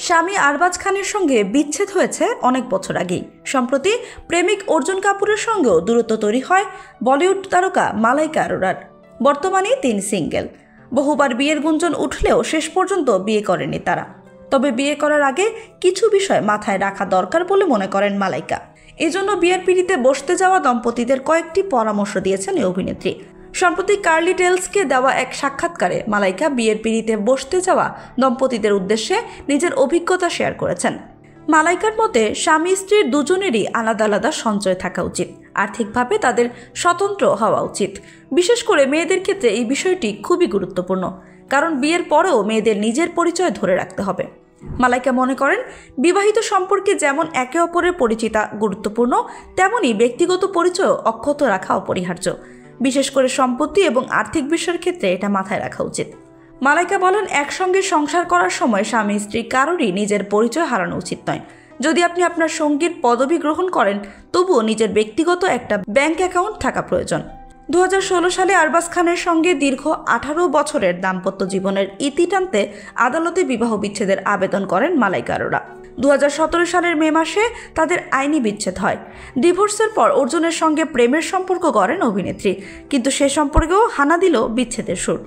স্বামী আরবাজ খানের সঙ্গে বিচ্ছেদ হয়েছে অনেক বছর আগেই। সম্প্রতি প্রেমিক অর্জুন কাপুরের সঙ্গেও দূরত্ব তৈরি হয় বলিউড তারকা মালাইকা অরোরার। বর্তমানে তিনি সিঙ্গেল। বহুবার বিয়ের গুঞ্জন উঠলেও শেষ পর্যন্ত বিয়ে করেনি তারা। তবে বিয়ে করার আগে কিছু বিষয় মাথায় রাখা দরকার বলে মনে করেন মালাইকা। এজন্য বিয়ের পিঁড়িতে বসতে যাওয়া দম্পতিদের কয়েকটি পরামর্শ দিয়েছেন এই অভিনেত্রী। সম্প্রতি কার্লি টেলসকে দেওয়া এক সাক্ষাৎকারে মালাইকা বিয়ের পিঁড়িতে বসতে যাওয়া দম্পতিদের উদ্দেশ্যে নিজের অভিজ্ঞতা শেয়ার করেছেন। মালাইকার মতে স্বামী স্ত্রীর দুজনেরই আলাদা আলাদা সঞ্চয় থাকা উচিত। আর্থিকভাবে তাদের স্বতন্ত্র হওয়া উচিত। বিশেষ করে মেয়েদের ক্ষেত্রে এই বিষয়টি খুবই গুরুত্বপূর্ণ, কারণ বিয়ের পরেও মেয়েদের নিজের পরিচয় ধরে রাখতে হবে। মালাইকা মনে করেন, বিবাহিত সম্পর্কে যেমন একে অপরের পরিচিতা গুরুত্বপূর্ণ, তেমনি ব্যক্তিগত পরিচয় অক্ষত রাখা অপরিহার্য। বিশেষ করে সম্পত্তি এবং আর্থিক বিষয়ের ক্ষেত্রে এটা মাথায় রাখা উচিত। মালাইকা বলেন, একসঙ্গে সংসার করার সময় স্বামী স্ত্রী কারোরই নিজের পরিচয় হারানো উচিত নয়। যদি আপনি আপনার সঙ্গীর পদবি গ্রহণ করেন, তবুও নিজের ব্যক্তিগত একটা ব্যাংক অ্যাকাউন্ট থাকা প্রয়োজন। 2016 সালে আরবাজ খানের সঙ্গে দীর্ঘ 18 বছরের দাম্পত্য জীবনের ইতি টানতে আদালতে বিবাহ বিচ্ছেদের আবেদন করেন মালাইকা অরোরা। 2017 সালের মে মাসে তাদের আইনি বিচ্ছেদ হয়। ডিভোর্সের পর অর্জুনের সঙ্গে প্রেমের সম্পর্ক করেন অভিনেত্রী, কিন্তু সে সম্পর্কেও হানা দিল বিচ্ছেদের সুর।